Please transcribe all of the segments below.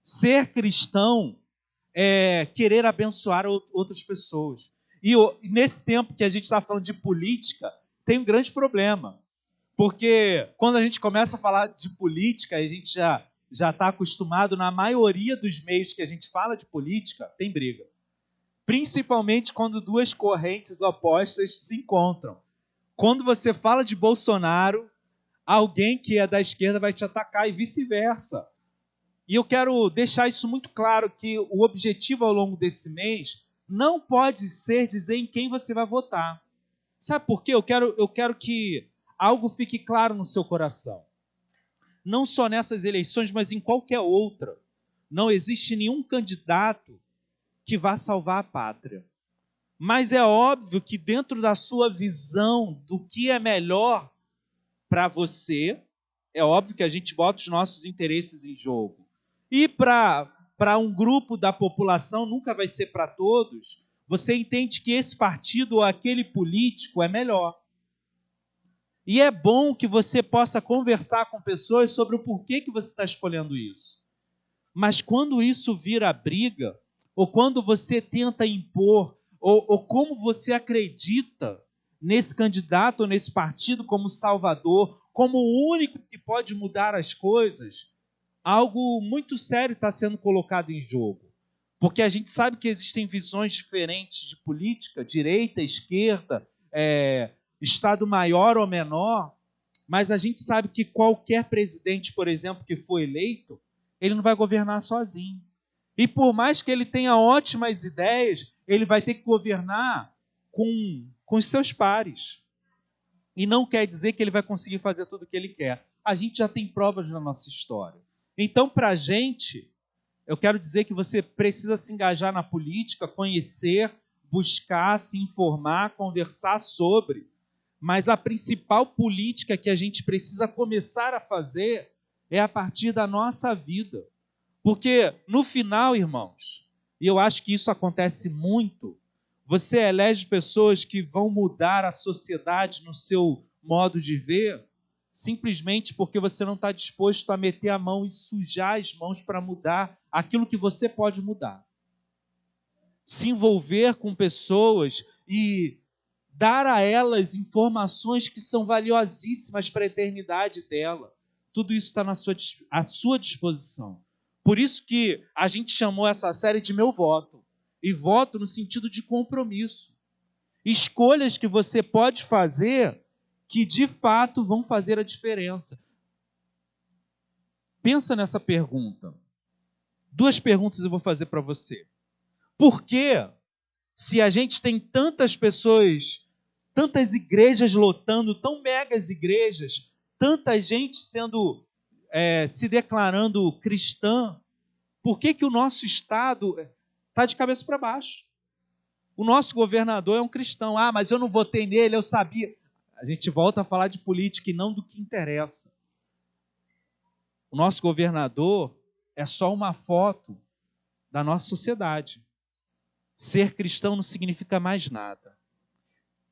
Ser cristão é querer abençoar outras pessoas. E nesse tempo que a gente está falando de política, tem um grande problema. Porque quando a gente começa a falar de política, a gente já está acostumado, na maioria dos meios que a gente fala de política, tem briga. Principalmente quando duas correntes opostas se encontram. Quando você fala de Bolsonaro, alguém que é da esquerda vai te atacar e vice-versa. E eu quero deixar isso muito claro, que o objetivo ao longo desse mês não pode ser dizer em quem você vai votar. Sabe por quê? Eu quero que algo fique claro no seu coração. Não só nessas eleições, mas em qualquer outra. Não existe nenhum candidato que vá salvar a pátria. Mas é óbvio que dentro da sua visão do que é melhor para você, é óbvio que a gente bota os nossos interesses em jogo. E para um grupo da população, nunca vai ser para todos, você entende que esse partido ou aquele político é melhor. E é bom que você possa conversar com pessoas sobre o porquê que você está escolhendo isso. Mas quando isso vira briga, ou quando você tenta impor, ou como você acredita nesse candidato ou nesse partido como salvador, como o único que pode mudar as coisas, algo muito sério está sendo colocado em jogo. Porque a gente sabe que existem visões diferentes de política, direita, esquerda, Estado maior ou menor, mas a gente sabe que qualquer presidente, por exemplo, que for eleito, ele não vai governar sozinho. E por mais que ele tenha ótimas ideias, ele vai ter que governar com os seus pares. E não quer dizer que ele vai conseguir fazer tudo o que ele quer. A gente já tem provas na nossa história. Então, para a gente, eu quero dizer que você precisa se engajar na política, conhecer, buscar, se informar, conversar sobre. Mas a principal política que a gente precisa começar a fazer é a partir da nossa vida. Porque no final, irmãos, e eu acho que isso acontece muito, você elege pessoas que vão mudar a sociedade no seu modo de ver, simplesmente porque você não está disposto a meter a mão e sujar as mãos para mudar aquilo que você pode mudar. Se envolver com pessoas e dar a elas informações que são valiosíssimas para a eternidade dela. Tudo isso está à sua disposição. Por isso que a gente chamou essa série de Meu Voto. E voto no sentido de compromisso. Escolhas que você pode fazer que de fato vão fazer a diferença. Pensa nessa pergunta. 2 perguntas eu vou fazer para você. Por que, se a gente tem tantas pessoas, tantas igrejas lotando, tão megas igrejas, tanta gente se declarando cristã, por que o nosso Estado está de cabeça para baixo? O nosso governador é um cristão. Ah, mas eu não votei nele, eu sabia. A gente volta a falar de política e não do que interessa. O nosso governador é só uma foto da nossa sociedade. Ser cristão não significa mais nada.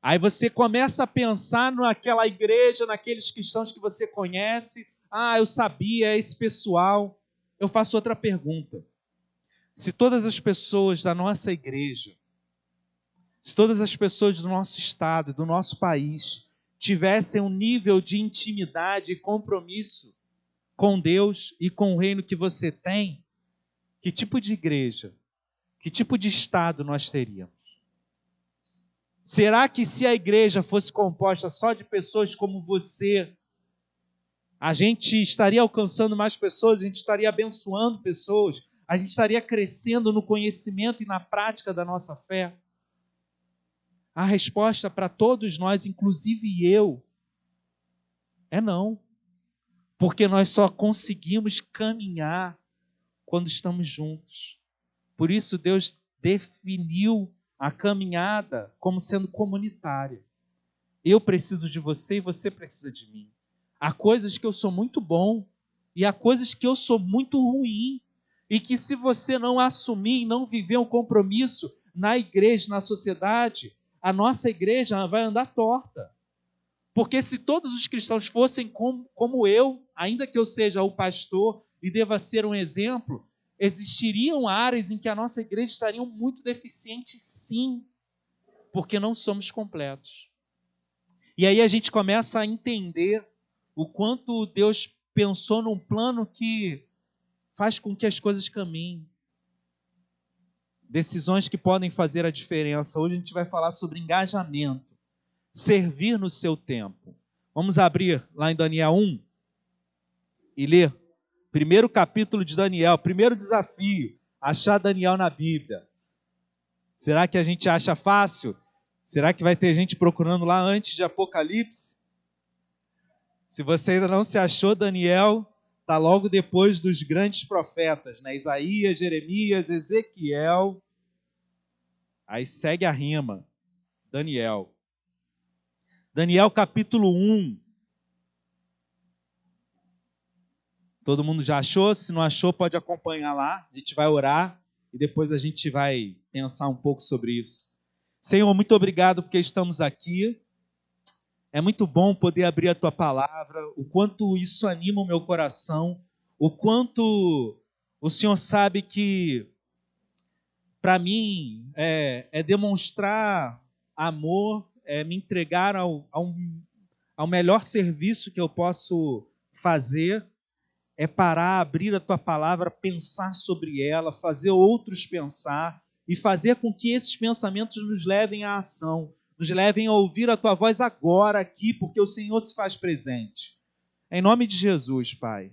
Aí você começa a pensar naquela igreja, naqueles cristãos que você conhece. Ah, eu sabia, é esse pessoal. Eu faço outra pergunta. Se todas as pessoas da nossa igreja, se todas as pessoas do nosso estado, do nosso país, tivessem um nível de intimidade e compromisso com Deus e com o reino que você tem, que tipo de igreja, que tipo de estado nós teríamos? Será que se a igreja fosse composta só de pessoas como você, a gente estaria alcançando mais pessoas, a gente estaria abençoando pessoas, a gente estaria crescendo no conhecimento e na prática da nossa fé? A resposta para todos nós, inclusive eu, é não. Porque nós só conseguimos caminhar quando estamos juntos. Por isso Deus definiu a caminhada como sendo comunitária. Eu preciso de você e você precisa de mim. Há coisas que eu sou muito bom e há coisas que eu sou muito ruim. E que se você não assumir e não viver um compromisso na igreja, na sociedade, a nossa igreja vai andar torta. Porque se todos os cristãos fossem como eu, ainda que eu seja o pastor e deva ser um exemplo, existiriam áreas em que a nossa igreja estaria muito deficiente, sim, porque não somos completos. E aí a gente começa a entender o quanto Deus pensou num plano que faz com que as coisas caminhem. Decisões que podem fazer a diferença. Hoje a gente vai falar sobre engajamento, servir no seu tempo. Vamos abrir lá em Daniel 1 e ler. Primeiro capítulo de Daniel, primeiro desafio, achar Daniel na Bíblia. Será que a gente acha fácil? Será que vai ter gente procurando lá antes de Apocalipse? Se você ainda não se achou, Daniel está logo depois dos grandes profetas, né? Isaías, Jeremias, Ezequiel. Aí segue a rima. Daniel. Daniel capítulo 1. Todo mundo já achou? Se não achou, pode acompanhar lá. A gente vai orar e depois a gente vai pensar um pouco sobre isso. Senhor, muito obrigado porque estamos aqui. É muito bom poder abrir a Tua palavra, o quanto isso anima o meu coração, o quanto o Senhor sabe que, para mim, é demonstrar amor, é me entregar ao melhor serviço que eu posso fazer, é parar, abrir a Tua palavra, pensar sobre ela, fazer outros pensar e fazer com que esses pensamentos nos levem à ação, nos levem a ouvir a Tua voz agora aqui, porque o Senhor se faz presente. Em nome de Jesus, Pai,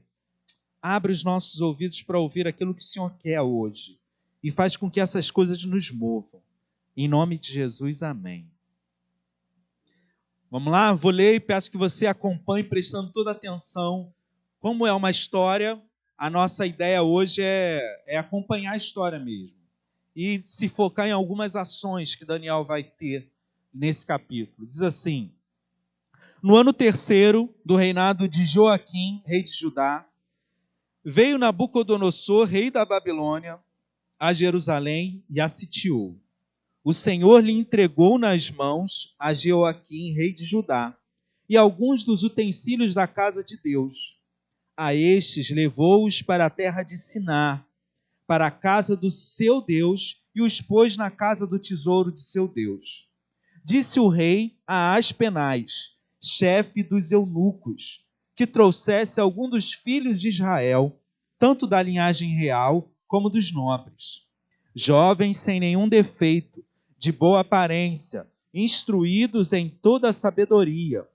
abre os nossos ouvidos para ouvir aquilo que o Senhor quer hoje e faz com que essas coisas nos movam. Em nome de Jesus, amém. Vamos lá? Vou ler e peço que você acompanhe prestando toda atenção. Como é uma história, a nossa ideia hoje é acompanhar a história mesmo. E se focar em algumas ações que Daniel vai ter nesse capítulo. Diz assim: no ano 3º do reinado de Joaquim, rei de Judá, veio Nabucodonosor, rei da Babilônia, a Jerusalém e a sitiou. O Senhor lhe entregou nas mãos a Joaquim, rei de Judá, e alguns dos utensílios da casa de Deus. A estes levou-os para a terra de Siná, para a casa do seu Deus, e os pôs na casa do tesouro de seu Deus. Disse o rei a Aspenaz, chefe dos eunucos, que trouxesse algum dos filhos de Israel, tanto da linhagem real como dos nobres, jovens sem nenhum defeito, de boa aparência, instruídos em toda a sabedoria,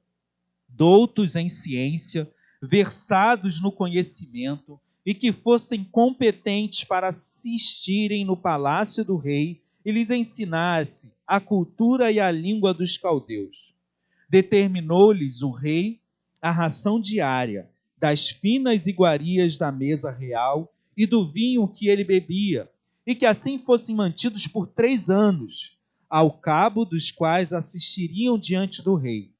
doutos em ciência, versados no conhecimento, e que fossem competentes para assistirem no palácio do rei e lhes ensinasse a cultura e a língua dos caldeus. Determinou-lhes o rei a ração diária das finas iguarias da mesa real e do vinho que ele bebia, e que assim fossem mantidos por 3 anos, ao cabo dos quais assistiriam diante do rei.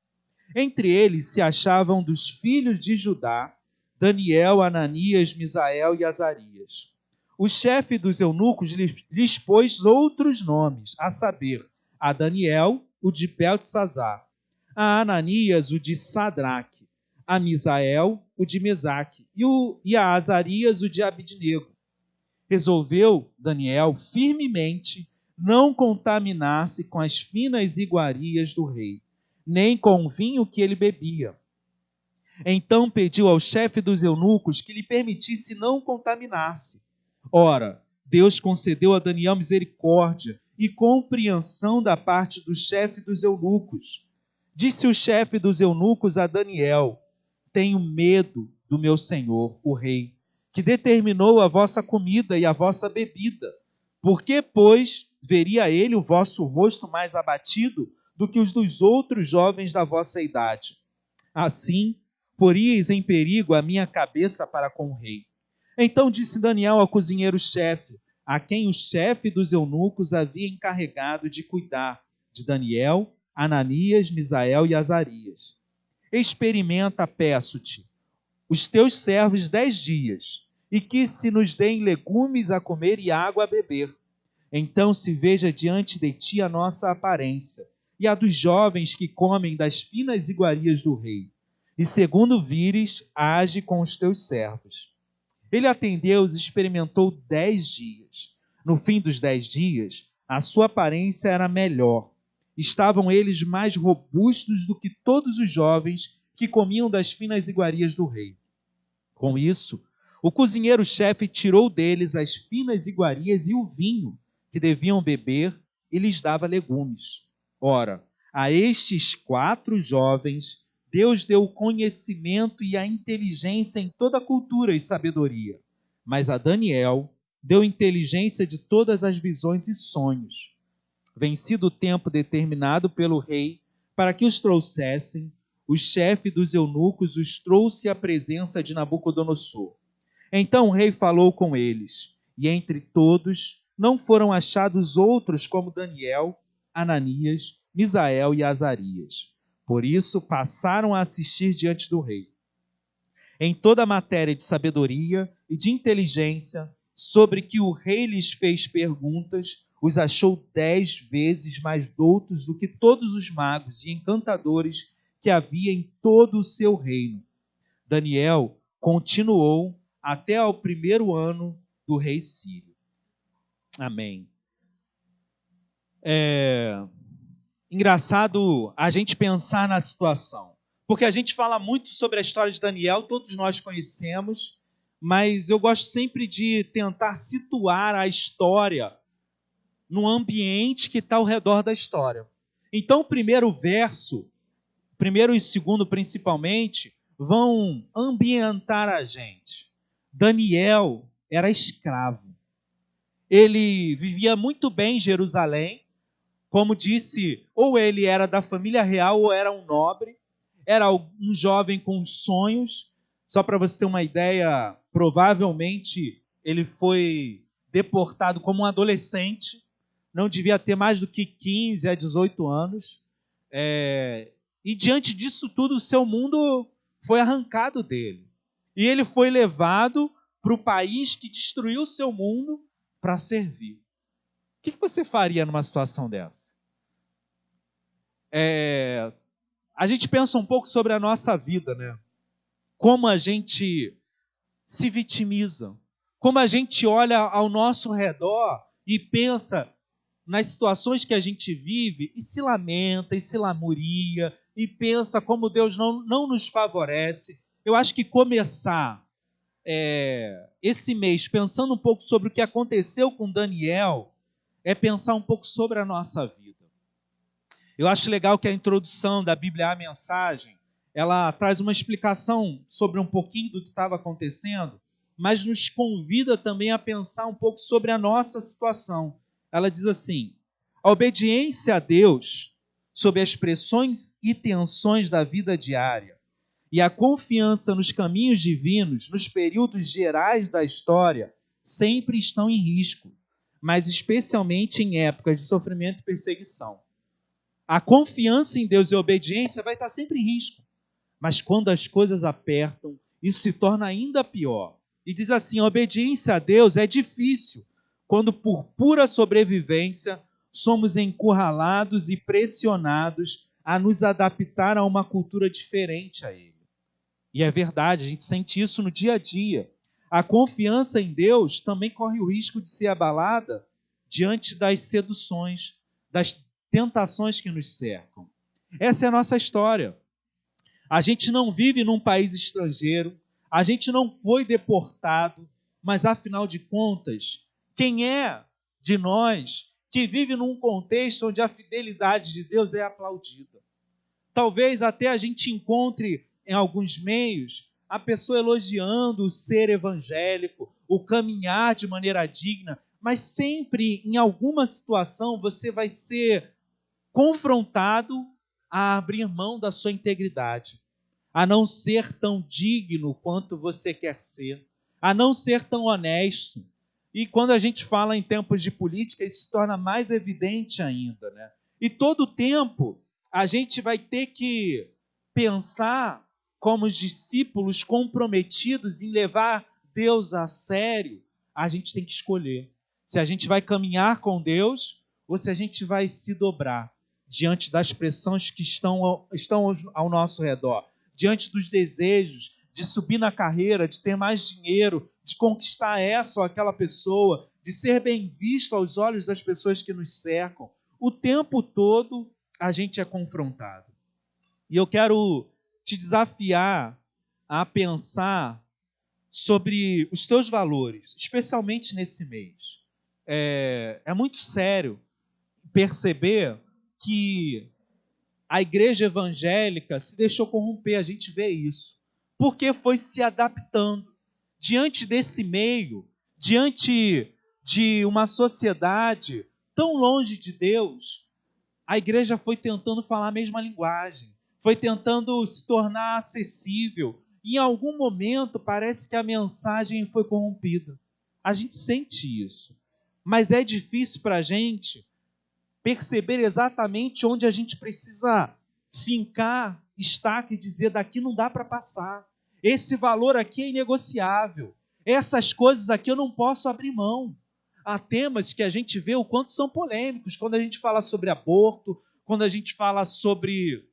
Entre eles se achavam dos filhos de Judá, Daniel, Ananias, Misael e Azarias. O chefe dos eunucos lhes pôs outros nomes, a saber, a Daniel, o de Beltesazar, a Ananias, o de Sadraque, a Misael, o de Mesaque, e a Azarias, o de Abidnego. Resolveu Daniel firmemente não contaminar-se com as finas iguarias do rei, nem com o vinho que ele bebia. Então pediu ao chefe dos eunucos que lhe permitisse não contaminar-se. Ora, Deus concedeu a Daniel misericórdia e compreensão da parte do chefe dos eunucos. Disse o chefe dos eunucos a Daniel: tenho medo do meu senhor, o rei, que determinou a vossa comida e a vossa bebida. Por que, pois, veria ele o vosso rosto mais abatido do que os dos outros jovens da vossa idade? Assim, poríeis em perigo a minha cabeça para com o rei. Então disse Daniel ao cozinheiro-chefe, a quem o chefe dos eunucos havia encarregado de cuidar de Daniel, Ananias, Misael e Azarias: experimenta, peço-te, os teus servos 10 dias, e que se nos deem legumes a comer e água a beber. Então se veja diante de ti a nossa aparência, e a dos jovens que comem das finas iguarias do rei. E segundo vires, age com os teus servos. Ele atendeu e experimentou 10 dias. No fim dos 10 dias, a sua aparência era melhor. Estavam eles mais robustos do que todos os jovens que comiam das finas iguarias do rei. Com isso, o cozinheiro-chefe tirou deles as finas iguarias e o vinho que deviam beber e lhes dava legumes. Ora, a estes 4 jovens, Deus deu o conhecimento e a inteligência em toda a cultura e sabedoria. Mas a Daniel deu inteligência de todas as visões e sonhos. Vencido o tempo determinado pelo rei para que os trouxessem, o chefe dos eunucos os trouxe à presença de Nabucodonosor. Então o rei falou com eles, e entre todos não foram achados outros como Daniel, Ananias, Misael e Azarias. Por isso passaram a assistir diante do rei. Em toda a matéria de sabedoria e de inteligência, sobre que o rei lhes fez perguntas, os achou 10 vezes mais doutos do que todos os magos e encantadores que havia em todo o seu reino. Daniel continuou até ao 1º ano do rei Sírio. Amém. Engraçado a gente pensar na situação, porque a gente fala muito sobre a história de Daniel, todos nós conhecemos, mas eu gosto sempre de tentar situar a história no ambiente que está ao redor da história. Então, o primeiro verso, primeiro e segundo principalmente, vão ambientar a gente. Daniel era escravo. Ele vivia muito bem em Jerusalém. Como disse, ou ele era da família real ou era um nobre. Era um jovem com sonhos. Só para você ter uma ideia, provavelmente ele foi deportado como um adolescente. Não devia ter mais do que 15 a 18 anos. E diante disso tudo, o seu mundo foi arrancado dele. E ele foi levado para o país que destruiu o seu mundo para servir. O que você faria numa situação dessa? A gente pensa um pouco sobre a nossa vida, né? Como a gente se vitimiza. Como a gente olha ao nosso redor e pensa nas situações que a gente vive e se lamenta, e se lamuria, e pensa como Deus não nos favorece. Eu acho que começar esse mês pensando um pouco sobre o que aconteceu com Daniel é pensar um pouco sobre a nossa vida. Eu acho legal que a introdução da Bíblia à Mensagem, ela traz uma explicação sobre um pouquinho do que estava acontecendo, mas nos convida também a pensar um pouco sobre a nossa situação. Ela diz assim: a obediência a Deus sob as pressões e tensões da vida diária e a confiança nos caminhos divinos nos períodos gerais da história sempre estão em risco, mas especialmente em épocas de sofrimento e perseguição. A confiança em Deus e a obediência vai estar sempre em risco, mas quando as coisas apertam, isso se torna ainda pior. E diz assim: a obediência a Deus é difícil quando por pura sobrevivência somos encurralados e pressionados a nos adaptar a uma cultura diferente a Ele. E é verdade, a gente sente isso no dia a dia. A confiança em Deus também corre o risco de ser abalada diante das seduções, das tentações que nos cercam. Essa é a nossa história. A gente não vive num país estrangeiro, a gente não foi deportado, mas afinal de contas, quem é de nós que vive num contexto onde a fidelidade de Deus é aplaudida? Talvez até a gente encontre em alguns meios a pessoa elogiando o ser evangélico, o caminhar de maneira digna, mas sempre em alguma situação você vai ser confrontado a abrir mão da sua integridade, a não ser tão digno quanto você quer ser, a não ser tão honesto. E quando a gente fala em tempos de política, isso se torna mais evidente ainda, né? E todo tempo a gente vai ter que pensar como os discípulos comprometidos em levar Deus a sério. A gente tem que escolher se a gente vai caminhar com Deus ou se a gente vai se dobrar diante das pressões que estão ao nosso redor, diante dos desejos, de subir na carreira, de ter mais dinheiro, de conquistar essa ou aquela pessoa, de ser bem visto aos olhos das pessoas que nos cercam. O tempo todo a gente é confrontado. E eu quero te desafiar a pensar sobre os teus valores, especialmente nesse mês. É muito sério perceber que a igreja evangélica se deixou corromper, a gente vê isso, porque foi se adaptando. Diante desse meio, diante de uma sociedade tão longe de Deus, a igreja foi tentando falar a mesma linguagem, foi tentando se tornar acessível. Em algum momento parece que a mensagem foi corrompida. A gente sente isso, mas é difícil para a gente perceber exatamente onde a gente precisa fincar, estaca e dizer: daqui não dá para passar. Esse valor aqui é inegociável. Essas coisas aqui eu não posso abrir mão. Há temas que a gente vê o quanto são polêmicos, quando a gente fala sobre aborto, quando a gente fala sobre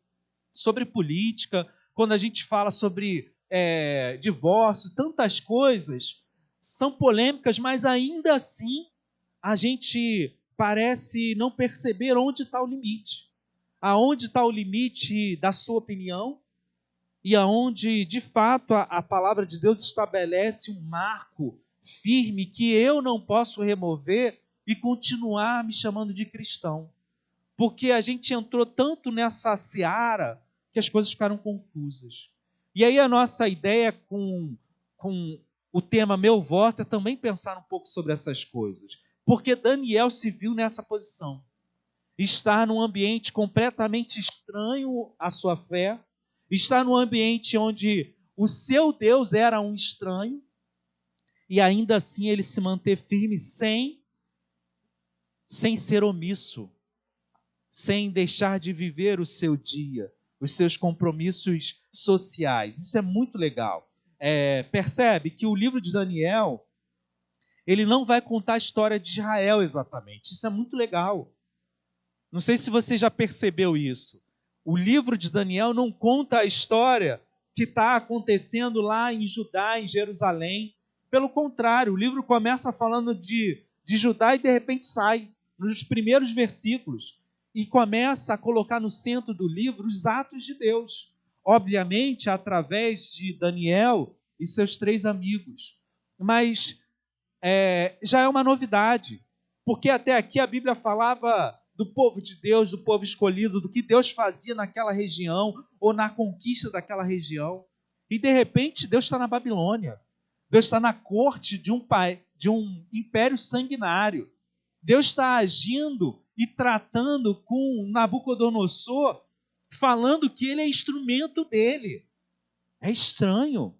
política, quando a gente fala sobre divórcio, tantas coisas são polêmicas, mas ainda assim a gente parece não perceber onde está o limite. Aonde está o limite da sua opinião e aonde, de fato, a palavra de Deus estabelece um marco firme que eu não posso remover e continuar me chamando de cristão. Porque a gente entrou tanto nessa seara que as coisas ficaram confusas. E aí a nossa ideia com o tema Meu Voto é também pensar um pouco sobre essas coisas. Porque Daniel se viu nessa posição. Estar num ambiente completamente estranho à sua fé, estar num ambiente onde o seu Deus era um estranho, e ainda assim ele se manter firme sem ser omisso, sem deixar de viver o seu dia, os seus compromissos sociais. Isso é muito legal. Percebe que o livro de Daniel, ele não vai contar a história de Israel exatamente. Isso é muito legal. Não sei se você já percebeu isso. O livro de Daniel não conta a história que está acontecendo lá em Judá, em Jerusalém. Pelo contrário, o livro começa falando de Judá e de repente sai nos primeiros versículos e começa a colocar no centro do livro os atos de Deus. Obviamente, através de Daniel e seus 3 amigos. Mas já é uma novidade, porque até aqui a Bíblia falava do povo de Deus, do povo escolhido, do que Deus fazia naquela região ou na conquista daquela região. E de repente Deus está na Babilônia. Deus está na corte de um império sanguinário. Deus está agindo e tratando com Nabucodonosor, falando que ele é instrumento dele. É estranho.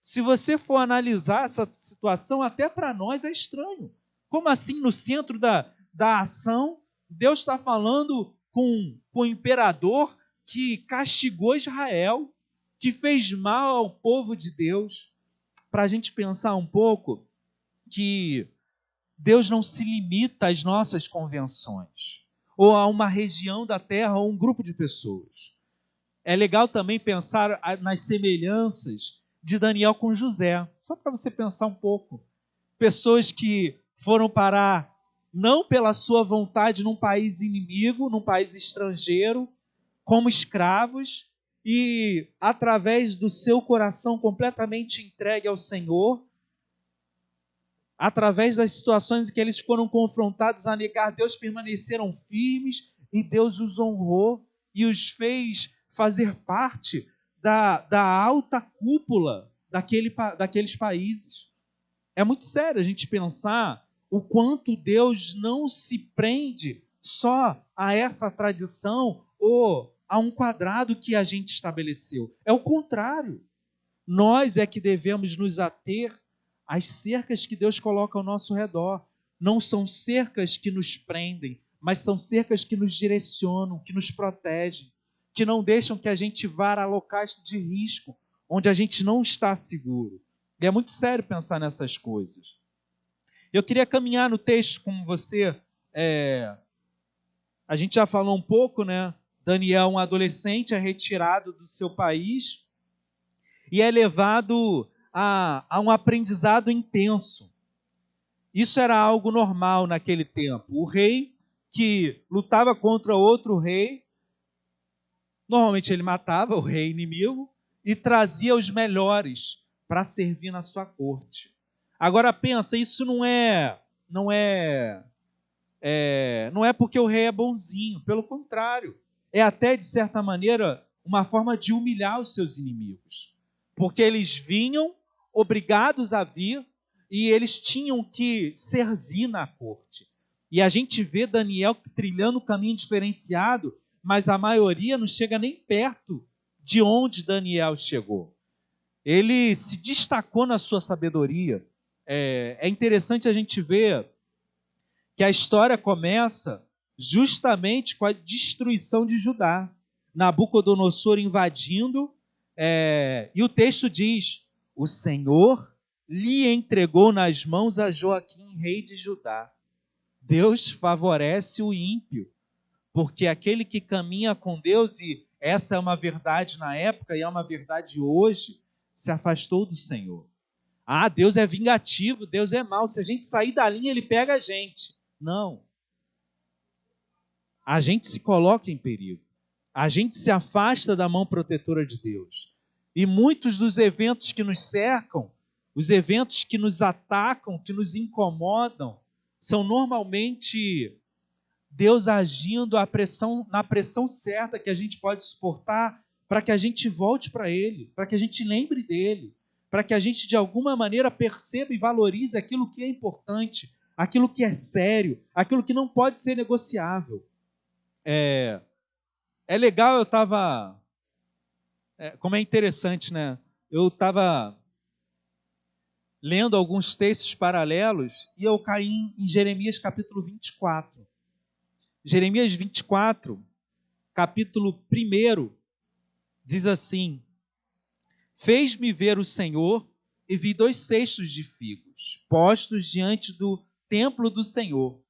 Se você for analisar essa situação, até para nós é estranho. Como assim, no centro da ação, Deus está falando com o imperador que castigou Israel, que fez mal ao povo de Deus? Para a gente pensar um pouco que Deus não se limita às nossas convenções, ou a uma região da terra, ou um grupo de pessoas. É legal também pensar nas semelhanças de Daniel com José, só para você pensar um pouco. Pessoas que foram parar, não pela sua vontade, num país inimigo, num país estrangeiro, como escravos, e através do seu coração completamente entregue ao Senhor, através das situações em que eles foram confrontados a negar Deus, permaneceram firmes e Deus os honrou e os fez fazer parte da alta cúpula daqueles países. É muito sério a gente pensar o quanto Deus não se prende só a essa tradição ou a um quadrado que a gente estabeleceu. É o contrário. Nós é que devemos nos ater às cercas que Deus coloca ao nosso redor. Não são cercas que nos prendem, mas são cercas que nos direcionam, que nos protegem, que não deixam que a gente vá a locais de risco, onde a gente não está seguro. E é muito sério pensar nessas coisas. Eu queria caminhar no texto com você. A gente já falou um pouco, né? Daniel, um adolescente, é retirado do seu país. e é levado a um aprendizado intenso. Isso era algo normal naquele tempo. O rei que lutava contra outro rei, normalmente ele matava o rei inimigo e trazia os melhores para servir na sua corte. Agora pensa, isso não é porque o rei é bonzinho, pelo contrário, é até de certa maneira uma forma de humilhar os seus inimigos, porque eles vinham obrigados a vir e eles tinham que servir na corte. E a gente vê Daniel trilhando um caminho diferenciado, mas a maioria não chega nem perto de onde Daniel chegou. Ele se destacou na sua sabedoria. É interessante a gente ver que a história começa justamente com a destruição de Judá. Nabucodonosor invadindo, e o texto diz: o Senhor lhe entregou nas mãos a Joaquim, rei de Judá. Deus favorece o ímpio, porque aquele que caminha com Deus, e essa é uma verdade na época e é uma verdade hoje, se afastou do Senhor. Ah, Deus é vingativo, Deus é mau, se a gente sair da linha, ele pega a gente. Não. A gente se coloca em perigo. A gente se afasta da mão protetora de Deus. E muitos dos eventos que nos cercam, os eventos que nos atacam, que nos incomodam, são normalmente Deus agindo na pressão certa que a gente pode suportar para que a gente volte para Ele, para que a gente lembre dEle, para que a gente de alguma maneira perceba e valorize aquilo que é importante, aquilo que é sério, aquilo que não pode ser negociável. É legal, como é interessante, né? Eu estava lendo alguns textos paralelos e eu caí em Jeremias capítulo 24. Jeremias 24, capítulo 1, diz assim: fez-me ver o Senhor e vi 2 cestos de figos postos diante do templo do Senhor,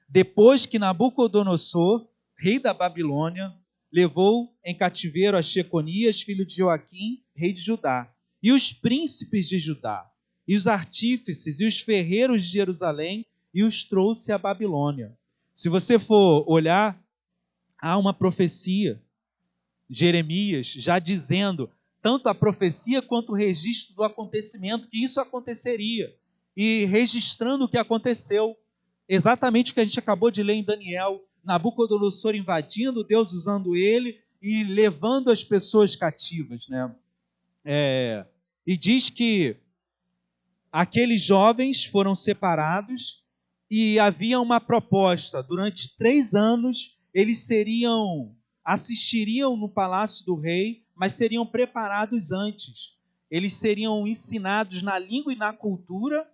depois que Nabucodonosor, rei da Babilônia, levou em cativeiro a Jeconias, filho de Joaquim, rei de Judá, e os príncipes de Judá, e os artífices e os ferreiros de Jerusalém, e os trouxe à Babilônia. Se você for olhar, há uma profecia, Jeremias, já dizendo tanto a profecia quanto o registro do acontecimento, que isso aconteceria, e registrando o que aconteceu, exatamente o que a gente acabou de ler em Daniel, Nabucodonosor invadindo, Deus usando ele e levando as pessoas cativas, né? E diz que aqueles jovens foram separados e havia uma proposta. Durante 3 anos, eles assistiriam no palácio do rei, mas seriam preparados antes. Eles seriam ensinados na língua e na cultura,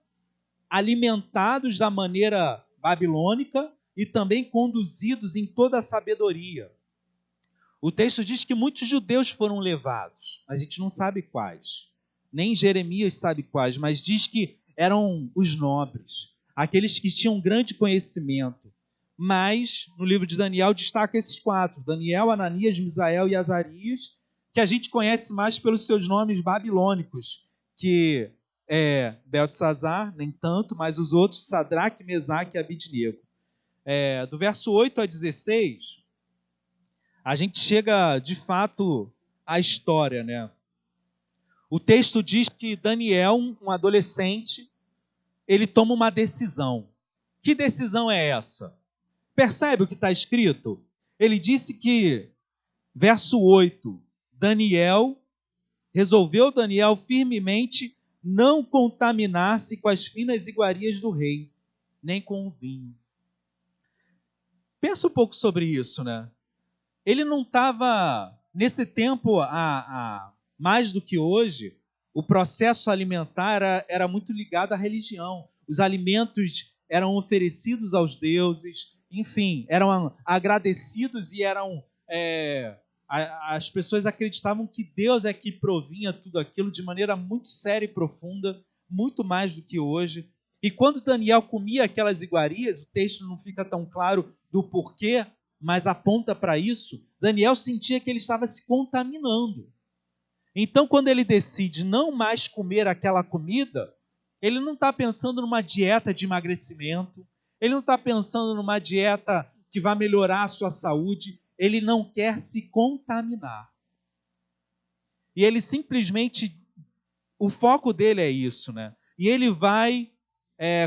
alimentados da maneira babilônica e também conduzidos em toda a sabedoria. O texto diz que muitos judeus foram levados, a gente não sabe quais. Nem Jeremias sabe quais, mas diz que eram os nobres, aqueles que tinham grande conhecimento. Mas, no livro de Daniel, destaca esses 4, Daniel, Ananias, Misael e Azarias, que a gente conhece mais pelos seus nomes babilônicos, que é Beltesazar, nem tanto, mas os outros, Sadraque, Mesaque e Abidnego. Do verso 8 a 16, a gente chega, de fato, à história, né? O texto diz que Daniel, um adolescente, ele toma uma decisão. Que decisão é essa? Percebe o que está escrito? Ele disse que, verso 8, resolveu Daniel firmemente não contaminar-se com as finas iguarias do rei, nem com o vinho. Pensa um pouco sobre isso, né? Ele não estava, nesse tempo, mais do que hoje, o processo alimentar era muito ligado à religião. Os alimentos eram oferecidos aos deuses, enfim, eram agradecidos e as pessoas acreditavam que Deus é que provinha tudo aquilo de maneira muito séria e profunda, muito mais do que hoje. E quando Daniel comia aquelas iguarias, o texto não fica tão claro do porquê, mas aponta para isso, Daniel sentia que ele estava se contaminando. Então, quando ele decide não mais comer aquela comida, ele não está pensando numa dieta de emagrecimento, ele não está pensando numa dieta que vai melhorar a sua saúde, ele não quer se contaminar. E ele simplesmente, o foco dele é isso, né? E ele vai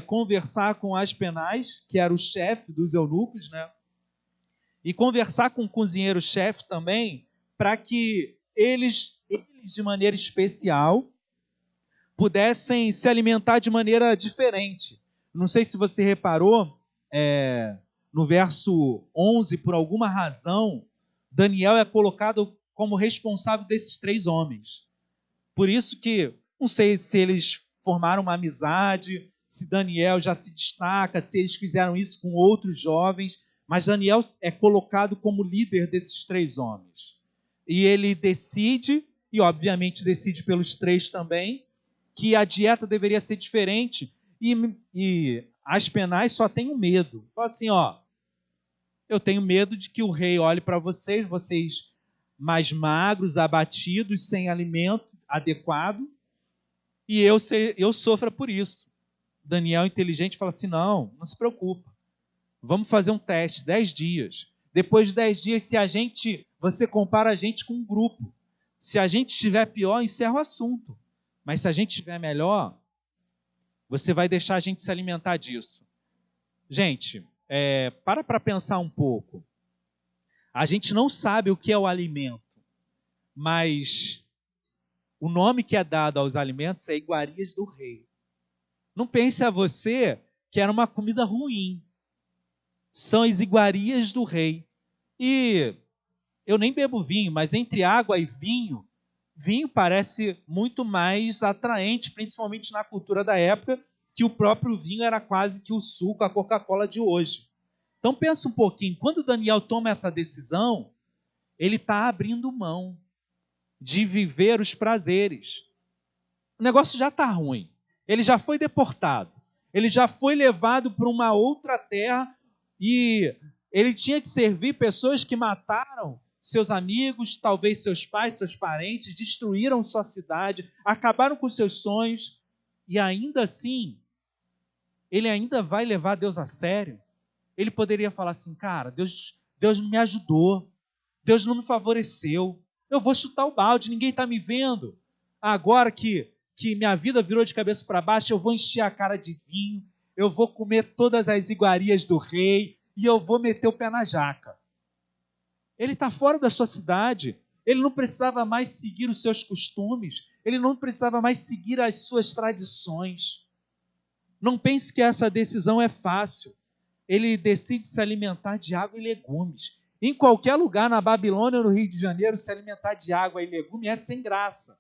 conversar com Aspenaz, que era o chefe dos eunucos, né? E conversar com o cozinheiro-chefe também, para que eles, de maneira especial, pudessem se alimentar de maneira diferente. Não sei se você reparou, no verso 11, por alguma razão, Daniel é colocado como responsável desses 3 homens. Por isso que, não sei se eles formaram uma amizade, se Daniel já se destaca, se eles fizeram isso com outros jovens, mas Daniel é colocado como líder desses 3 homens. E ele decide, e obviamente decide pelos 3 também, que a dieta deveria ser diferente. E Aspenaz só tem um medo. Fala assim, eu tenho medo de que o rei olhe para vocês mais magros, abatidos, sem alimento adequado, e eu sofra por isso. Daniel, inteligente, fala assim, não se preocupa. Vamos fazer um teste, 10 dias. Depois de 10 dias, você compara a gente com um grupo. Se a gente estiver pior, encerra o assunto. Mas se a gente estiver melhor, você vai deixar a gente se alimentar disso. Gente, para pensar um pouco. A gente não sabe o que é o alimento, mas o nome que é dado aos alimentos é iguarias do rei. Não pense a você que era uma comida ruim. São as iguarias do rei. E eu nem bebo vinho, mas entre água e vinho parece muito mais atraente, principalmente na cultura da época, que o próprio vinho era quase que o suco, a Coca-Cola de hoje. Então pensa um pouquinho, quando Daniel toma essa decisão, ele está abrindo mão de viver os prazeres. O negócio já está ruim. Ele já foi deportado. Ele já foi levado para uma outra terra e ele tinha que servir pessoas que mataram seus amigos, talvez seus pais, seus parentes, destruíram sua cidade, acabaram com seus sonhos e ainda assim, ele ainda vai levar Deus a sério. Ele poderia falar assim, cara, Deus não me ajudou, Deus não me favoreceu, eu vou chutar o balde, ninguém está me vendo. Agora que minha vida virou de cabeça para baixo, eu vou encher a cara de vinho, eu vou comer todas as iguarias do rei e eu vou meter o pé na jaca. Ele está fora da sua cidade, ele não precisava mais seguir os seus costumes, ele não precisava mais seguir as suas tradições. Não pense que essa decisão é fácil. Ele decide se alimentar de água e legumes. Em qualquer lugar, na Babilônia ou no Rio de Janeiro, se alimentar de água e legume é sem graça.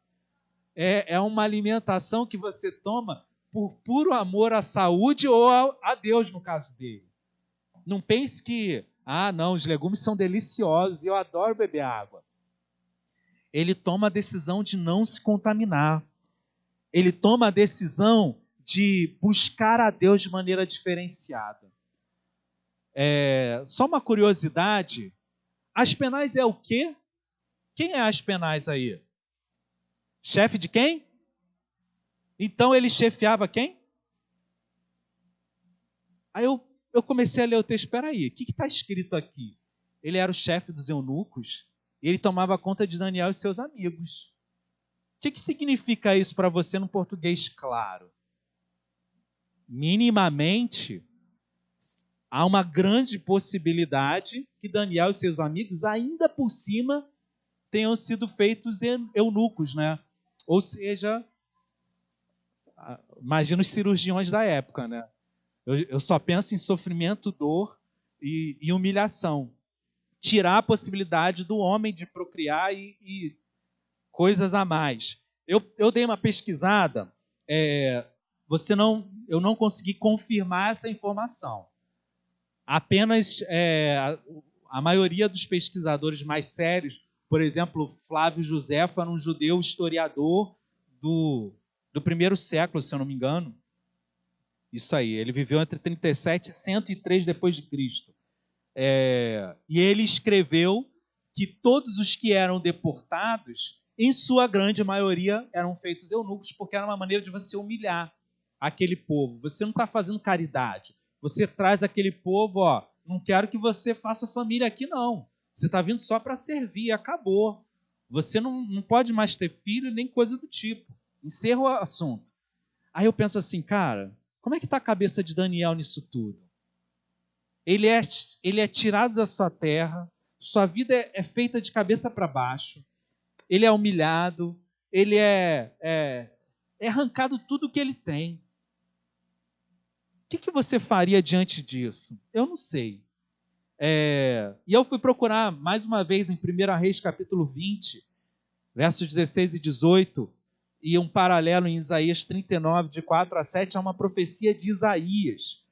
É uma alimentação que você toma por puro amor à saúde ou a Deus, no caso dele. Não pense que, não, os legumes são deliciosos e eu adoro beber água. Ele toma a decisão de não se contaminar. Ele toma a decisão de buscar a Deus de maneira diferenciada. Só uma curiosidade, Aspenaz é o quê? Quem é Aspenaz aí? Chefe de quem? Então ele chefiava quem? Aí eu comecei a ler o texto, espera aí, o que está escrito aqui? Ele era o chefe dos eunucos e ele tomava conta de Daniel e seus amigos. O que significa isso para você no português claro? Minimamente, há uma grande possibilidade que Daniel e seus amigos, ainda por cima, tenham sido feitos eunucos, né? Ou seja, imagina os cirurgiões da época, né? Eu só penso em sofrimento, dor e humilhação. Tirar a possibilidade do homem de procriar e coisas a mais. Eu dei uma pesquisada, eu não consegui confirmar essa informação. Apenas a maioria dos pesquisadores mais sérios, por exemplo, Flávio Josefo era um judeu historiador do primeiro século, se eu não me engano. Isso aí, ele viveu entre 37 e 103 depois de Cristo. E ele escreveu que todos os que eram deportados, em sua grande maioria, eram feitos eunucos, porque era uma maneira de você humilhar aquele povo. Você não está fazendo caridade. Você traz aquele povo, ó, não quero que você faça família aqui, não. Você está vindo só para servir, acabou. Você não pode mais ter filho, nem coisa do tipo. Encerra o assunto. Aí eu penso assim, cara, como é que está a cabeça de Daniel nisso tudo? Ele é tirado da sua terra, sua vida é feita de cabeça para baixo, ele é humilhado, ele é arrancado tudo que ele tem. O que você faria diante disso? Eu não sei. E eu fui procurar mais uma vez em 1 Reis capítulo 20, versos 16 e 18, e um paralelo em Isaías 39, de 4 a 7, é uma profecia de Isaías,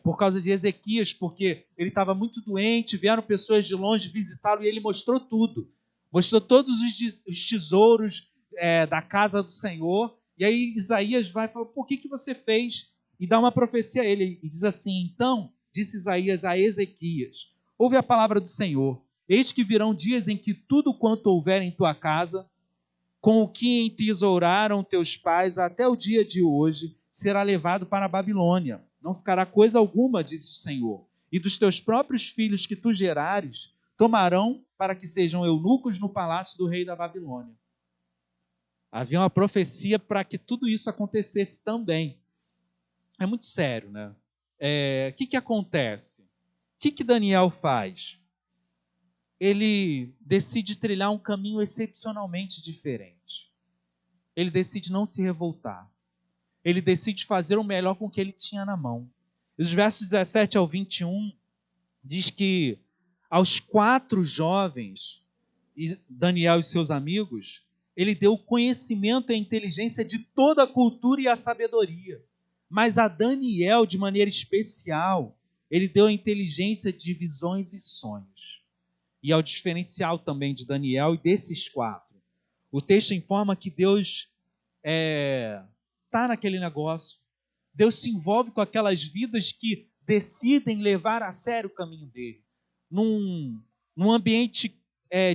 por causa de Ezequias, porque ele estava muito doente, vieram pessoas de longe visitá-lo e ele mostrou tudo. Mostrou todos os tesouros da casa do Senhor. E aí Isaías vai e fala, por que você fez? E dá uma profecia a ele, e diz assim, então, disse Isaías a Ezequias, ouve a palavra do Senhor, eis que virão dias em que tudo quanto houver em tua casa, com o que entesouraram teus pais até o dia de hoje, será levado para a Babilônia. Não ficará coisa alguma, disse o Senhor. E dos teus próprios filhos que tu gerares, tomarão para que sejam eunucos no palácio do rei da Babilônia. Havia uma profecia para que tudo isso acontecesse também. É muito sério, né? O que acontece? O que Daniel faz? Ele decide trilhar um caminho excepcionalmente diferente. Ele decide não se revoltar. Ele decide fazer o melhor com o que ele tinha na mão. Os versos 17 ao 21 diz que aos 4 jovens, Daniel e seus amigos, ele deu o conhecimento e a inteligência de toda a cultura e a sabedoria. Mas a Daniel, de maneira especial, ele deu a inteligência de visões e sonhos. E é o diferencial também de Daniel e desses 4. O texto informa que Deus está naquele negócio. Deus se envolve com aquelas vidas que decidem levar a sério o caminho dele. Num ambiente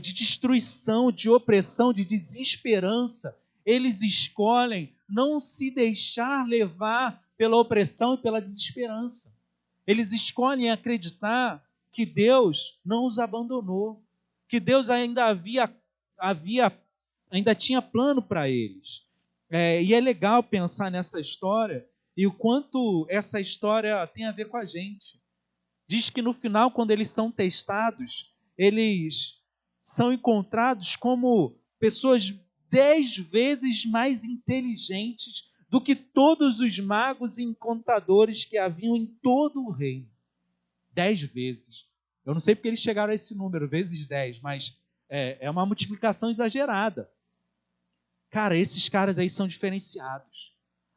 de destruição, de opressão, de desesperança, eles escolhem não se deixar levar pela opressão e pela desesperança. Eles escolhem acreditar que Deus não os abandonou, que Deus ainda tinha plano para eles. E é legal pensar nessa história e o quanto essa história tem a ver com a gente. Diz que no final, quando eles são testados, eles são encontrados como pessoas 10 vezes mais inteligentes do que todos os magos e encantadores que haviam em todo o reino. 10 vezes. Eu não sei porque eles chegaram a esse número, vezes 10, mas é uma multiplicação exagerada. Cara, esses caras aí são diferenciados.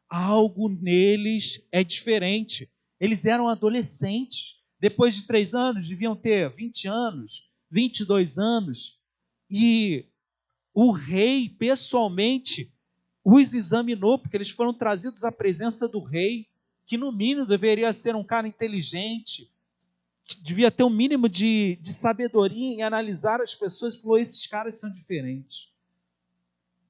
Algo neles é diferente. Eles eram adolescentes. Depois de 3 anos, deviam ter 20 anos, 22 anos. E o rei, pessoalmente, os examinou, porque eles foram trazidos à presença do rei, que no mínimo deveria ser um cara inteligente, devia ter um mínimo de sabedoria em analisar as pessoas. Falou, esses caras são diferentes.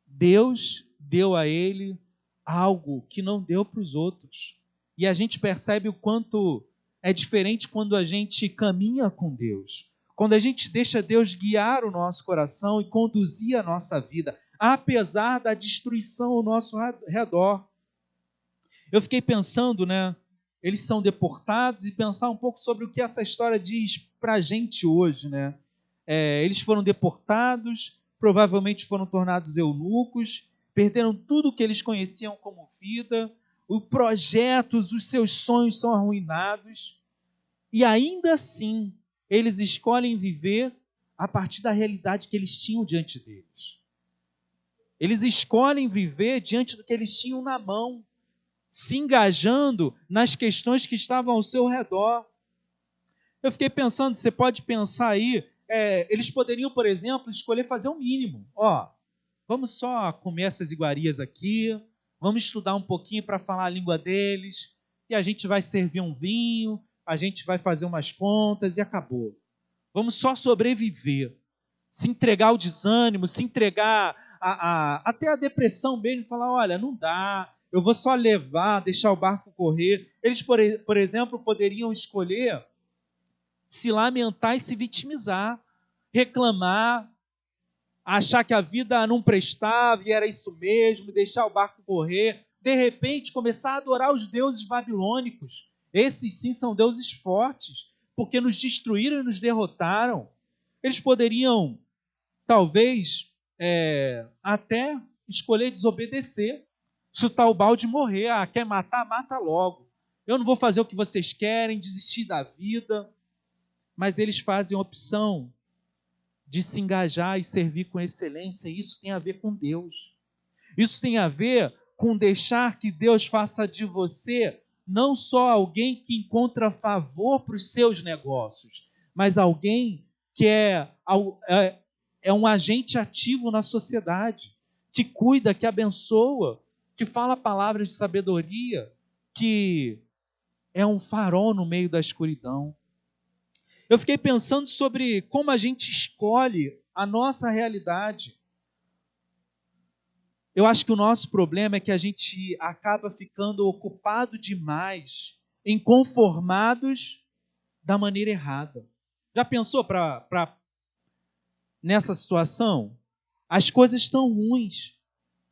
Deus deu a ele algo que não deu para os outros. E a gente percebe o quanto é diferente quando a gente caminha com Deus. Quando a gente deixa Deus guiar o nosso coração e conduzir a nossa vida, apesar da destruição ao nosso redor. Eu fiquei pensando, né? Eles são deportados e pensar um pouco sobre o que essa história diz para a gente hoje, né? Eles foram deportados, provavelmente foram tornados eunucos, perderam tudo o que eles conheciam como vida, os projetos, os seus sonhos são arruinados, e ainda assim eles escolhem viver a partir da realidade que eles tinham diante deles. Eles escolhem viver diante do que eles tinham na mão, se engajando nas questões que estavam ao seu redor. Eu fiquei pensando, você pode pensar aí, eles poderiam, por exemplo, escolher fazer o mínimo. Vamos só comer essas iguarias aqui, vamos estudar um pouquinho para falar a língua deles, e a gente vai servir um vinho, a gente vai fazer umas contas e acabou. Vamos só sobreviver. se entregar ao desânimo, se entregar até a depressão mesmo, falar, olha, não dá, eu vou só levar, deixar o barco correr. Eles, por exemplo, poderiam escolher se lamentar e se vitimizar, reclamar, achar que a vida não prestava e era isso mesmo, deixar o barco correr, de repente começar a adorar os deuses babilônicos. Esses sim são deuses fortes, porque nos destruíram e nos derrotaram. Eles poderiam, talvez, até escolher desobedecer, chutar o balde e morrer. Ah, quer matar? Mata logo. Eu não vou fazer o que vocês querem, desistir da vida. Mas eles fazem a opção de se engajar e servir com excelência. Isso tem a ver com Deus. Isso tem a ver com deixar que Deus faça de você não só alguém que encontra favor para os seus negócios, mas alguém que é um agente ativo na sociedade, que cuida, que abençoa, que fala palavras de sabedoria, que é um farol no meio da escuridão. Eu fiquei pensando sobre como a gente escolhe a nossa realidade. Eu acho que o nosso problema é que a gente acaba ficando ocupado demais em conformados da maneira errada. Já pensou nessa situação? As coisas estão ruins.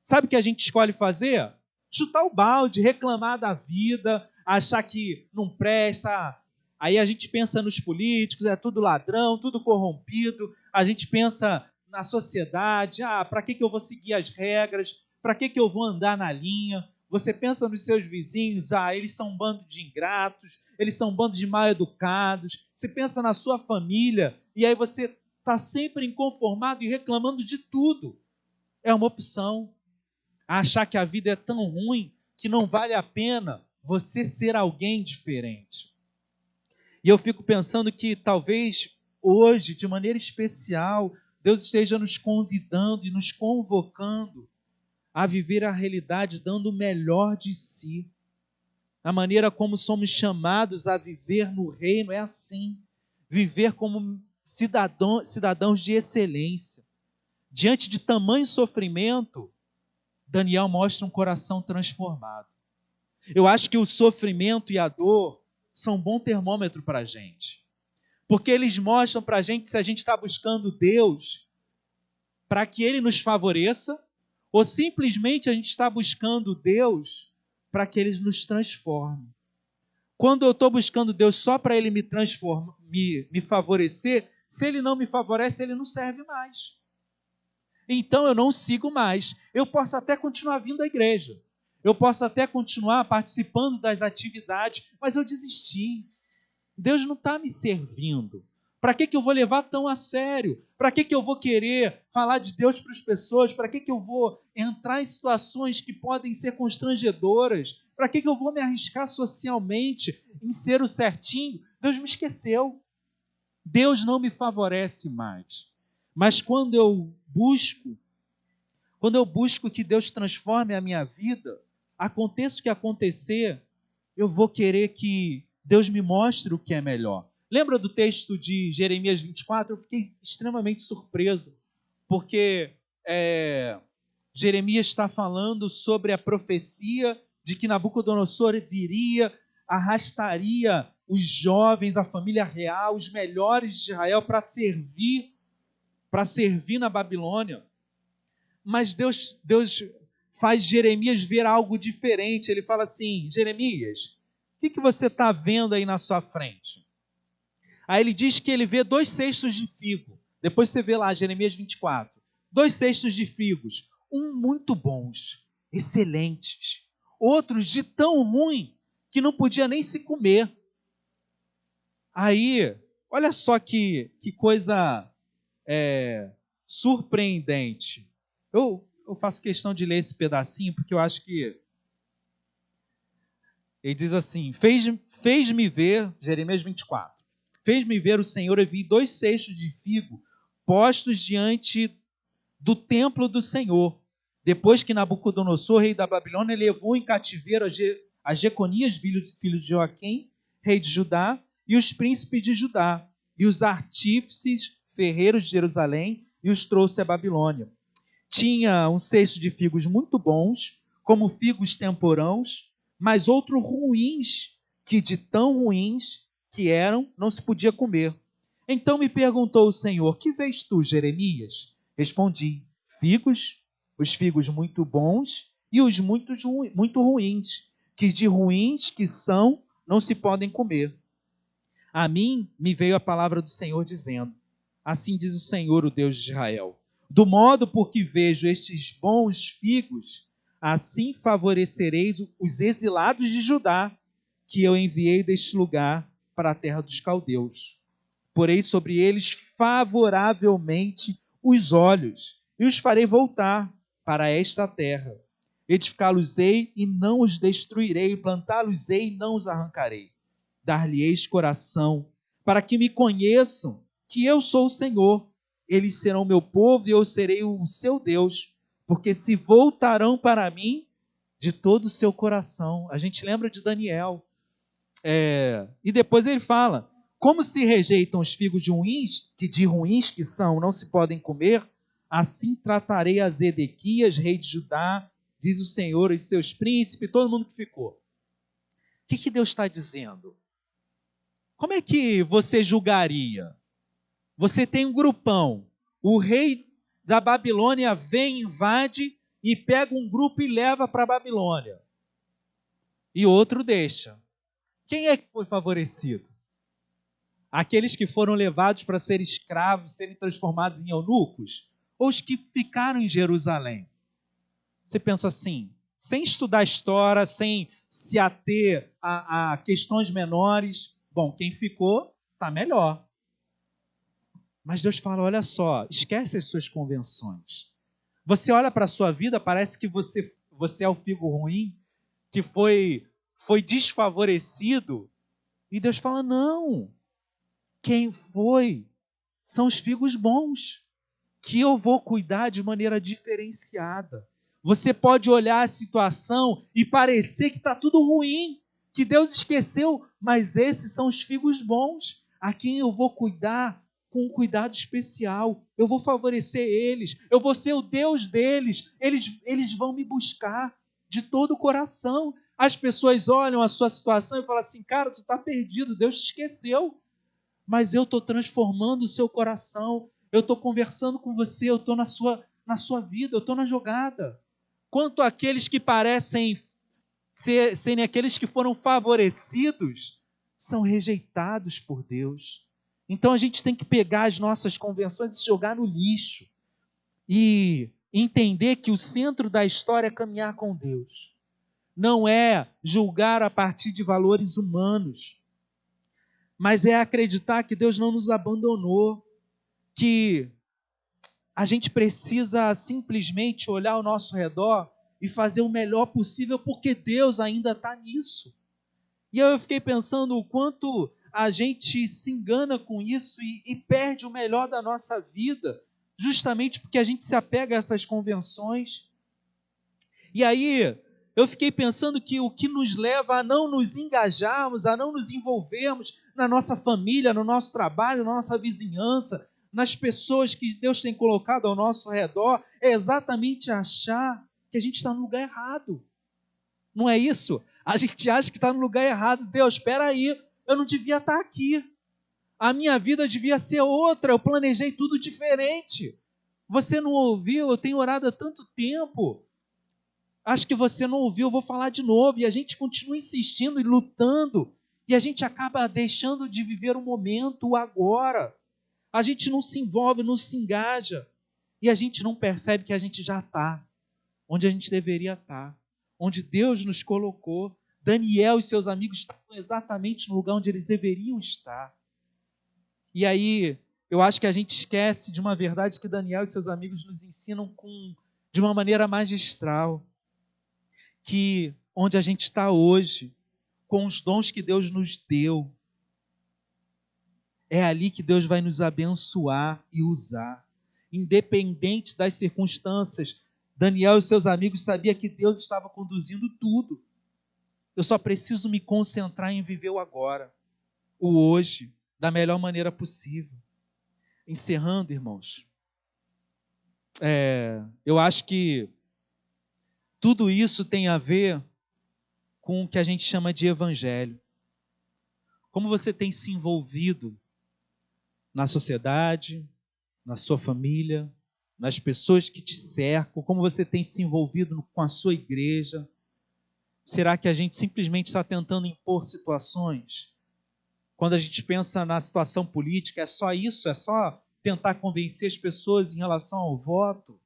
Sabe o que a gente escolhe fazer? Chutar o balde, reclamar da vida, achar que não presta. Aí a gente pensa nos políticos, é tudo ladrão, tudo corrompido. A gente pensa na sociedade, para que eu vou seguir as regras? Para que eu vou andar na linha? Você pensa nos seus vizinhos, eles são um bando de ingratos, eles são um bando de mal educados. Você pensa na sua família, e aí você está sempre inconformado e reclamando de tudo. É uma opção. Achar que a vida é tão ruim que não vale a pena você ser alguém diferente. E eu fico pensando que talvez hoje, de maneira especial, Deus esteja nos convidando e nos convocando a viver a realidade dando o melhor de si. A maneira como somos chamados a viver no reino é assim. Viver como cidadãos de excelência. Diante de tamanho sofrimento, Daniel mostra um coração transformado. Eu acho que o sofrimento e a dor são um bom termômetro para a gente. Porque eles mostram para a gente se a gente está buscando Deus para que Ele nos favoreça ou simplesmente a gente está buscando Deus para que Ele nos transforme. Quando eu estou buscando Deus só para Ele me transformar, me favorecer, se Ele não me favorece, Ele não serve mais. Então eu não sigo mais. Eu posso até continuar vindo à igreja. Eu posso até continuar participando das atividades, mas eu desisti. Deus não está me servindo. Para que eu vou levar tão a sério? Para que eu vou querer falar de Deus para as pessoas? Para que eu vou entrar em situações que podem ser constrangedoras? Para que eu vou me arriscar socialmente em ser o certinho? Deus me esqueceu. Deus não me favorece mais. Mas quando eu busco que Deus transforme a minha vida, aconteça o que acontecer, eu vou querer que Deus me mostre o que é melhor. Lembra do texto de Jeremias 24? Eu fiquei extremamente surpreso, porque Jeremias está falando sobre a profecia de que Nabucodonosor viria, arrastaria os jovens, a família real, os melhores de Israel para servir na Babilônia. Mas Deus faz Jeremias ver algo diferente. Ele fala assim: Jeremias, o que você está vendo aí na sua frente? Aí ele diz que ele vê 2 cestos de figo. Depois você vê lá, Jeremias 24. 2 cestos de figos. Muito bons, excelentes. Outros de tão ruim que não podia nem se comer. Aí, olha só que coisa surpreendente. Eu faço questão de ler esse pedacinho, porque eu acho que ele diz assim: fez-me ver, Jeremias 24, fez-me ver o Senhor e vi 2 cestos de figo postos diante do templo do Senhor, depois que Nabucodonosor, rei da Babilônia, levou em cativeiro a Jeconias, filho de Joaquim, rei de Judá, e os príncipes de Judá, e os artífices ferreiros de Jerusalém, e os trouxe à Babilônia. Tinha um cesto de figos muito bons, como figos temporãos, mas outros ruins, que de tão ruins que eram, não se podia comer. Então me perguntou o Senhor: que vês tu, Jeremias? Respondi: figos, os figos muito bons e os muito ruins, que de ruins que são, não se podem comer. A mim me veio a palavra do Senhor dizendo: assim diz o Senhor, o Deus de Israel: do modo por que vejo estes bons figos, assim favorecereis os exilados de Judá, que eu enviei deste lugar para a terra dos caldeus. Porei sobre eles favoravelmente os olhos, e os farei voltar para esta terra. Edificá-los-ei e não os destruirei, plantá-los-ei e não os arrancarei. Dar-lhe-eis coração, para que me conheçam, que eu sou o Senhor. Eles serão meu povo e eu serei o seu Deus, porque se voltarão para mim de todo o seu coração. A gente lembra de Daniel. E depois ele fala: como se rejeitam os figos de ruins que são, não se podem comer, assim tratarei a Zedequias, rei de Judá, diz o Senhor, e seus príncipes, todo mundo que ficou. O que Deus está dizendo? Como é que você julgaria? Você tem um grupão, o rei da Babilônia vem, invade e pega um grupo e leva para a Babilônia. E outro deixa. Quem é que foi favorecido? Aqueles que foram levados para serem escravos, serem transformados em eunucos? Ou os que ficaram em Jerusalém? Você pensa assim, sem estudar história, sem se ater a questões menores, bom, quem ficou está melhor. Mas Deus fala: olha só, esquece as suas convenções. Você olha para a sua vida, parece que você é o figo ruim, que foi desfavorecido. E Deus fala: não, quem foi são os figos bons, que eu vou cuidar de maneira diferenciada. Você pode olhar a situação e parecer que está tudo ruim, que Deus esqueceu, mas esses são os figos bons, a quem eu vou cuidar com um cuidado especial. Eu vou favorecer eles, eu vou ser o Deus deles, eles vão me buscar de todo o coração. As pessoas olham a sua situação e falam assim: cara, tu está perdido, Deus te esqueceu. Mas eu estou transformando o seu coração, eu estou conversando com você, eu estou na sua vida, eu estou na jogada. Quanto àqueles que parecem serem aqueles que foram favorecidos, são rejeitados por Deus. Então a gente tem que pegar as nossas convenções e jogar no lixo e entender que o centro da história é caminhar com Deus. Não é julgar a partir de valores humanos, mas é acreditar que Deus não nos abandonou, que a gente precisa simplesmente olhar ao nosso redor e fazer o melhor possível, porque Deus ainda está nisso. E eu fiquei pensando o quanto a gente se engana com isso e perde o melhor da nossa vida, justamente porque a gente se apega a essas convenções. E aí eu fiquei pensando que o que nos leva a não nos engajarmos, a não nos envolvermos na nossa família, no nosso trabalho, na nossa vizinhança, nas pessoas que Deus tem colocado ao nosso redor, é exatamente achar que a gente está no lugar errado. Não é isso? A gente acha que está no lugar errado. Deus, espera aí, eu não devia estar aqui. A minha vida devia ser outra, eu planejei tudo diferente. Você não ouviu? Eu tenho orado há tanto tempo. Acho que você não ouviu, eu vou falar de novo. E a gente continua insistindo e lutando. E a gente acaba deixando de viver o momento, o agora. A gente não se envolve, não se engaja. E a gente não percebe que a gente já está onde a gente deveria estar. Onde Deus nos colocou. Daniel e seus amigos estavam exatamente no lugar onde eles deveriam estar. E aí, eu acho que a gente esquece de uma verdade que Daniel e seus amigos nos ensinam de uma maneira magistral. Que onde a gente está hoje, com os dons que Deus nos deu, é ali que Deus vai nos abençoar e usar. Independente das circunstâncias, Daniel e seus amigos sabiam que Deus estava conduzindo tudo. Eu só preciso me concentrar em viver o agora, o hoje, da melhor maneira possível. Encerrando, irmãos, eu acho que tudo isso tem a ver com o que a gente chama de evangelho. Como você tem se envolvido na sociedade, na sua família, nas pessoas que te cercam, como você tem se envolvido com a sua igreja. Será que a gente simplesmente está tentando impor situações? Quando a gente pensa na situação política, é só isso? É só tentar convencer as pessoas em relação ao voto?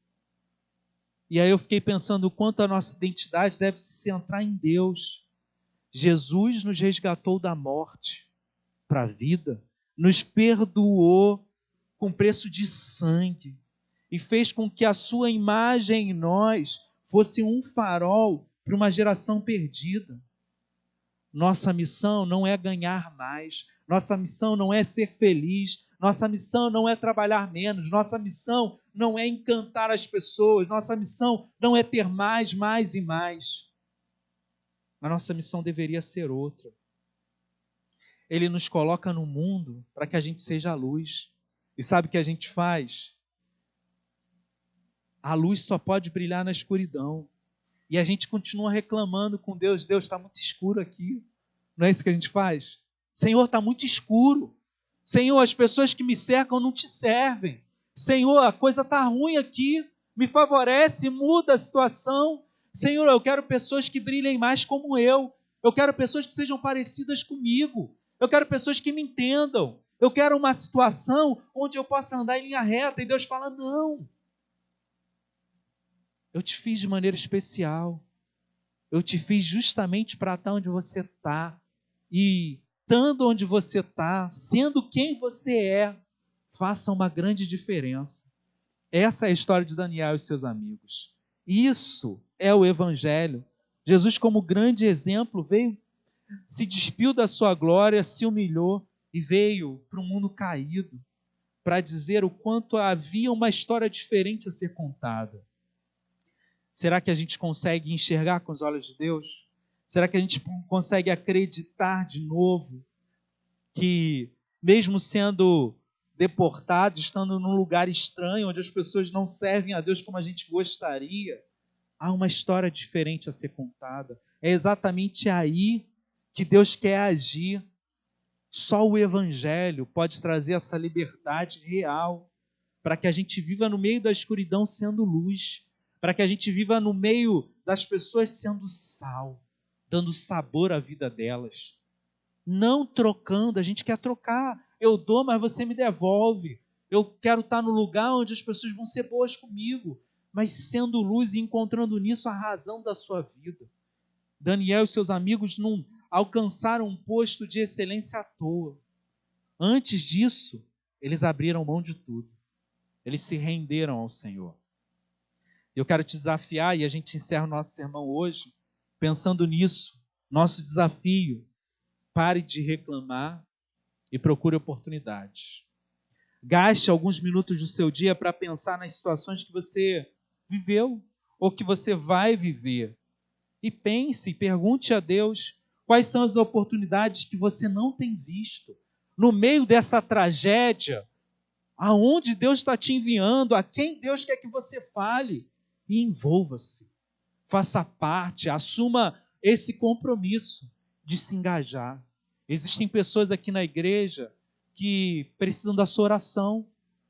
E aí eu fiquei pensando o quanto a nossa identidade deve se centrar em Deus. Jesus nos resgatou da morte para a vida, nos perdoou com preço de sangue e fez com que a sua imagem em nós fosse um farol para uma geração perdida. Nossa missão não é ganhar mais, nossa missão não é ser feliz, nossa missão não é trabalhar menos, nossa missão não é encantar as pessoas, nossa missão não é ter mais e mais. A nossa missão deveria ser outra. Ele nos coloca no mundo para que a gente seja a luz. E sabe o que a gente faz? A luz só pode brilhar na escuridão. E a gente continua reclamando com Deus. Deus, está muito escuro aqui. Não é isso que a gente faz? Senhor, está muito escuro. Senhor, as pessoas que me cercam não te servem. Senhor, a coisa está ruim aqui. Me favorece, muda a situação. Senhor, eu quero pessoas que brilhem mais como eu. Eu quero pessoas que sejam parecidas comigo. Eu quero pessoas que me entendam. Eu quero uma situação onde eu possa andar em linha reta. E Deus fala, não. Eu te fiz de maneira especial. Eu te fiz justamente para estar onde você está. E estando onde você está, sendo quem você é, faça uma grande diferença. Essa é a história de Daniel e seus amigos. Isso é o Evangelho. Jesus, como grande exemplo, veio, se despiu da sua glória, se humilhou e veio para um mundo caído para dizer o quanto havia uma história diferente a ser contada. Será que a gente consegue enxergar com os olhos de Deus? Será que a gente consegue acreditar de novo que, mesmo sendo deportado, estando num lugar estranho, onde as pessoas não servem a Deus como a gente gostaria, há uma história diferente a ser contada? É exatamente aí que Deus quer agir. Só o Evangelho pode trazer essa liberdade real para que a gente viva no meio da escuridão sendo luz, para que a gente viva no meio das pessoas sendo sal, dando sabor à vida delas. Não trocando, a gente quer trocar. Eu dou, mas você me devolve. Eu quero estar no lugar onde as pessoas vão ser boas comigo, mas sendo luz e encontrando nisso a razão da sua vida. Daniel e seus amigos não alcançaram um posto de excelência à toa. Antes disso, eles abriram mão de tudo. Eles se renderam ao Senhor. Eu quero te desafiar, e a gente encerra o nosso sermão hoje, pensando nisso. Nosso desafio: pare de reclamar e procure oportunidades. Gaste alguns minutos do seu dia para pensar nas situações que você viveu ou que você vai viver. E pense, pergunte a Deus quais são as oportunidades que você não tem visto. No meio dessa tragédia, aonde Deus está te enviando, a quem Deus quer que você fale. E envolva-se, faça parte, assuma esse compromisso de se engajar. Existem pessoas aqui na igreja que precisam da sua oração,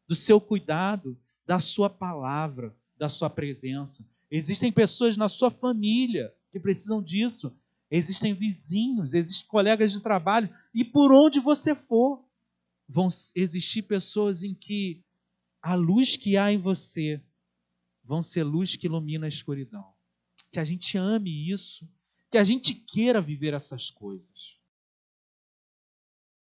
do seu cuidado, da sua palavra, da sua presença. Existem pessoas na sua família que precisam disso. Existem vizinhos, existem colegas de trabalho. E por onde você for, vão existir pessoas em que a luz que há em você vão ser luz que ilumina a escuridão. Que a gente ame isso, que a gente queira viver essas coisas.